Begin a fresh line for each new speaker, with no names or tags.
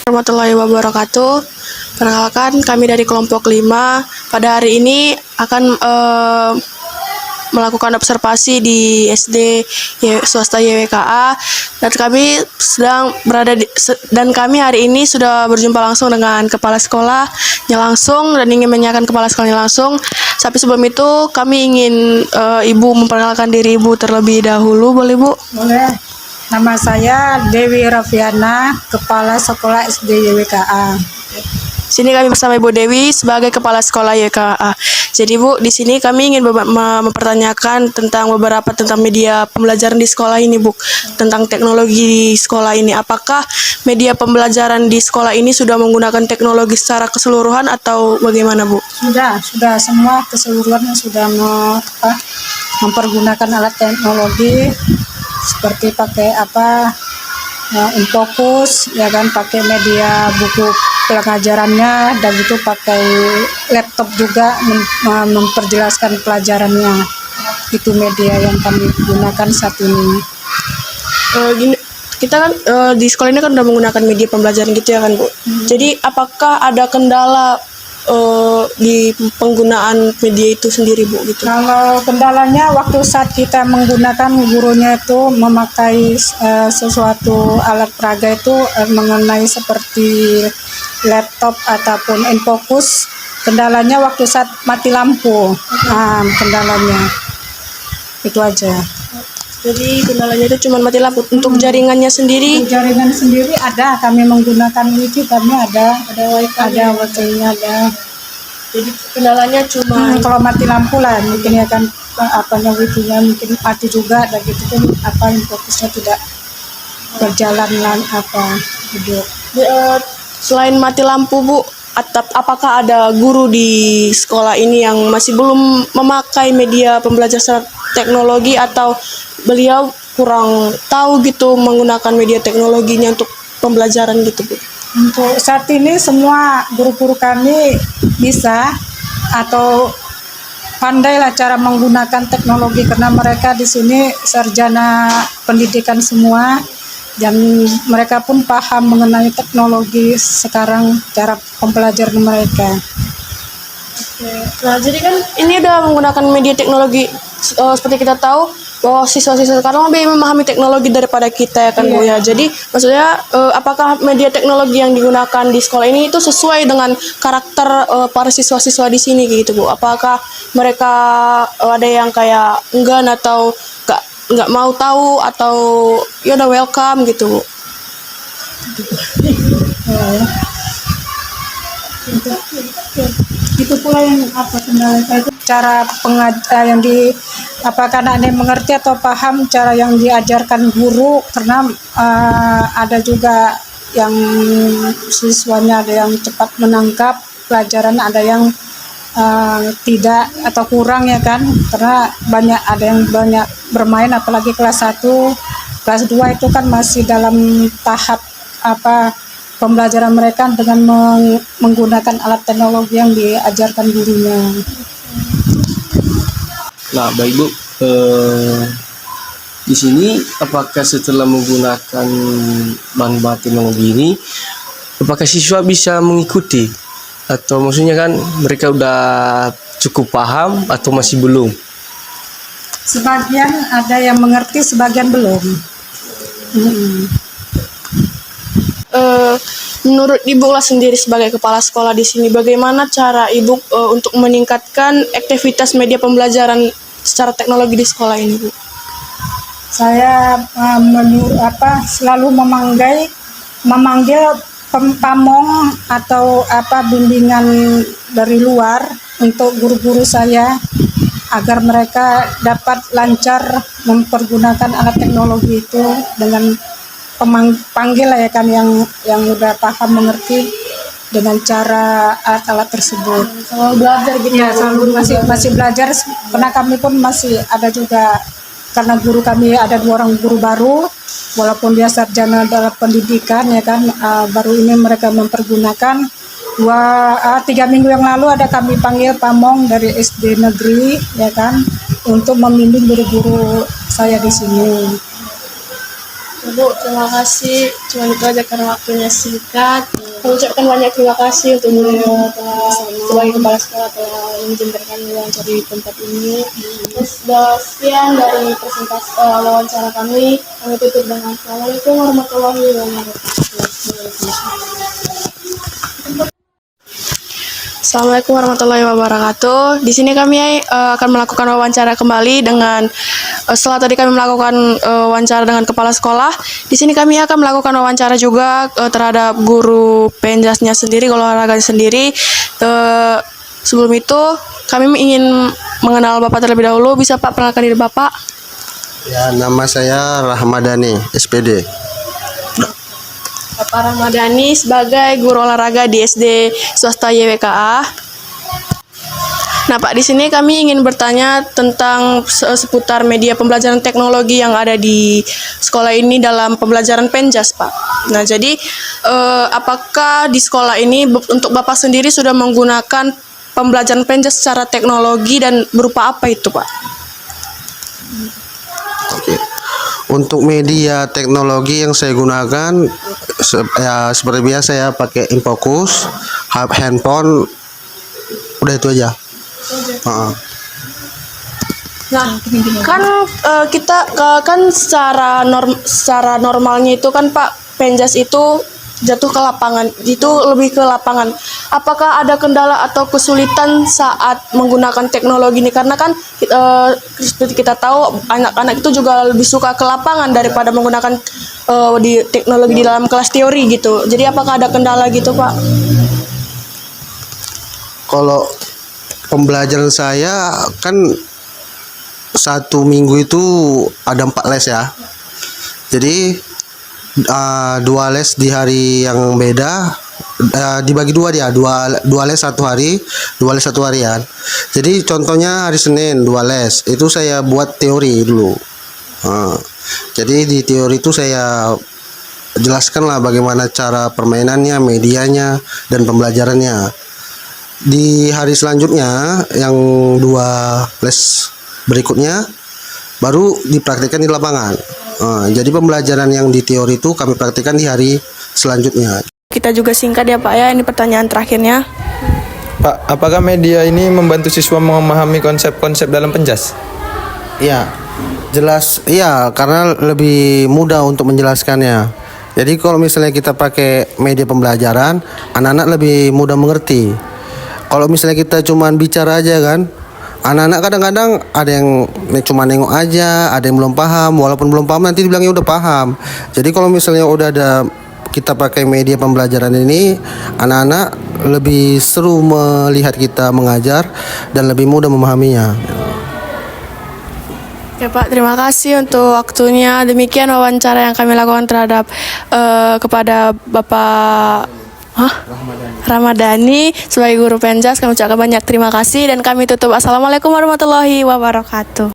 Warahmatullahi wabarakatuh. Perkenalkan, kami dari kelompok 5 pada hari ini akan melakukan observasi di SD swasta YWKA, dan kami hari ini sudah berjumpa langsung dengan kepala sekolahnya langsung dan ingin menanyakan kepala sekolahnya langsung. Tapi sebelum itu kami ingin Ibu memperkenalkan diri Ibu terlebih dahulu, boleh Bu?
Boleh. Nama saya Dewi Rafiana, Kepala Sekolah SD YWKA.
Sini kami bersama Ibu Dewi sebagai Kepala Sekolah YWKA. Jadi Bu, di sini kami ingin mempertanyakan tentang media pembelajaran di sekolah ini Bu, tentang teknologi di sekolah ini. Apakah media pembelajaran di sekolah ini sudah menggunakan teknologi secara keseluruhan atau bagaimana Bu?
Sudah semua keseluruhannya sudah mempergunakan alat teknologi seperti pakai Infokus, ya kan, pakai media buku pelajarannya, dan itu pakai laptop juga memperjelaskan pelajarannya. Itu media yang kami gunakan saat ini.
Kita kan di sekolah ini kan udah menggunakan media pembelajaran gitu ya kan Bu. Jadi apakah ada kendala di penggunaan media itu sendiri Bu gitu?
Kalau kendalanya waktu saat kita menggunakan, gurunya itu memakai sesuatu alat peraga itu mengenai seperti laptop ataupun Infokus, kendalanya waktu saat mati lampu. Kendalanya itu aja.
Jadi kendalanya itu cuma mati lampu. Untuk jaringannya sendiri?
Untuk jaringan sendiri ada, kami menggunakan wifi, kami ada wifi-nya ada.
Jadi kendalanya cuma
kalau mati lampu lah mungkin, ya kan, wifi-nya mungkin mati juga, dan gitu kan Infokusnya tidak berjalan hidup.
Selain mati lampu Bu, apakah ada guru di sekolah ini yang masih belum memakai media pembelajaran teknologi, atau beliau kurang tahu gitu menggunakan media teknologinya untuk pembelajaran gitu Bu?
Untuk saat ini semua guru-guru kami bisa atau pandailah cara menggunakan teknologi, karena mereka di sini sarjana pendidikan semua, dan mereka pun paham mengenai teknologi sekarang, cara pembelajaran mereka.
Nah, jadi kan ini udah menggunakan media teknologi, seperti kita tahu bahwa siswa-siswa sekarang lebih memahami teknologi daripada kita ya kan Bu ya. Jadi maksudnya apakah media teknologi yang digunakan di sekolah ini itu sesuai dengan karakter para siswa-siswa di sini gitu Bu? Apakah mereka ada yang kayak enggan atau nggak mau tahu, atau ya udah welcome gitu Bu?
Itu pula yang kendala saya itu cara yang karena ada yang mengerti atau paham cara yang diajarkan guru, karena ada juga yang siswanya ada yang cepat menangkap pelajaran, ada yang tidak atau kurang, ya kan, karena ada yang banyak bermain, apalagi kelas 1, kelas 2 itu kan masih dalam tahap pembelajaran mereka dengan menggunakan alat teknologi yang diajarkan gurunya.
Nah, baik Bu, di sini apakah setelah menggunakan bahan-bahan teknologi ini, apakah siswa bisa mengikuti, atau maksudnya kan mereka udah cukup paham atau masih belum?
Sebagian ada yang mengerti, sebagian belum.
Menurut Ibu lah sendiri sebagai kepala sekolah di sini, bagaimana cara Ibu untuk meningkatkan aktivitas media pembelajaran secara teknologi di sekolah ini Bu?
Saya selalu memanggil pamong atau bimbingan dari luar untuk guru-guru saya, agar mereka dapat lancar mempergunakan alat teknologi itu dengan panggil lah, ya kan, yang udah paham mengerti dengan cara alat-alat tersebut.
Selalu belajar gitu
ya, selalu masih belajar, karena kami pun masih ada juga, karena guru kami ada 2 orang guru baru, walaupun dia sarjana dalam pendidikan, ya kan, baru ini mereka mempergunakan. 3 minggu yang lalu ada kami panggil pamong dari SD negeri, ya kan, untuk membimbing guru-guru saya di sini.
Bu, terima kasih. Cuma itu aja karena waktunya singkat. Kami ucapkan banyak terima kasih untuk beliau telah sebagai kepala sekolah telah mengizinkan kami wawancara di tempat ini. Terus sekian dari presentasi wawancara kami. Kami tutup dengan Assalamualaikum warahmatullahi wabarakatuh. Assalamualaikum warahmatullahi wabarakatuh. Di sini kami akan melakukan wawancara kembali dengan setelah tadi kami melakukan wawancara dengan kepala sekolah. Di sini kami akan melakukan wawancara juga terhadap guru penjasnya sendiri, guru olahraga sendiri. Sebelum itu kami ingin mengenal Bapak terlebih dahulu. Bisa Pak perkenalkan diri Bapak?
Ya, nama saya Rahmadani, SPD.
Bapak Ramadhani sebagai guru olahraga di SD swasta YWKA. Nah Pak, di sini kami ingin bertanya tentang seputar media pembelajaran teknologi yang ada di sekolah ini dalam pembelajaran Penjas Pak. Nah jadi apakah di sekolah ini untuk Bapak sendiri sudah menggunakan pembelajaran Penjas secara teknologi dan berupa apa itu Pak?
Oke. Untuk media teknologi yang saya gunakan ya seperti biasa ya, pakai Infocus, handphone, udah itu aja.
Nah, kan kita kan secara normalnya itu kan Pak, Penjas itu jatuh ke lapangan, itu lebih ke lapangan. Apakah ada kendala atau kesulitan saat menggunakan teknologi ini? Karena kan seperti kita tahu anak-anak itu juga lebih suka ke lapangan daripada menggunakan di teknologi di dalam kelas teori gitu. Jadi apakah ada kendala gitu Pak?
Kalau pembelajaran saya kan 1 minggu itu ada 4 les ya. Jadi 2 les di hari yang beda, dibagi 2 dia, 2 les 1 hari, 2 les 1 harian. Jadi contohnya hari Senin 2 les itu saya buat teori dulu. Jadi di teori itu saya jelaskan lah bagaimana cara permainannya, medianya, dan pembelajarannya. Di hari selanjutnya yang 2 les berikutnya baru dipraktikkan di lapangan. Jadi pembelajaran yang di teori itu kami praktikkan di hari selanjutnya.
Kita juga singkat ya Pak ya, ini pertanyaan terakhirnya.
Pak, apakah media ini membantu siswa memahami konsep-konsep dalam Penjas?
Iya, jelas. Iya, karena lebih mudah untuk menjelaskannya. Jadi kalau misalnya kita pakai media pembelajaran, anak-anak lebih mudah mengerti. Kalau misalnya kita cuman bicara aja kan, anak-anak kadang-kadang ada yang cuma nengok aja, ada yang belum paham. Walaupun belum paham nanti dibilangnya udah paham. Jadi kalau misalnya udah ada kita pakai media pembelajaran ini, anak-anak lebih seru melihat kita mengajar dan lebih mudah memahaminya.
Ya Pak, terima kasih untuk waktunya. Demikian wawancara yang kami lakukan terhadap kepada Bapak Ramadhani sebagai guru Penjas. Kami ucapkan banyak terima kasih dan kami tutup. Assalamualaikum warahmatullahi wabarakatuh.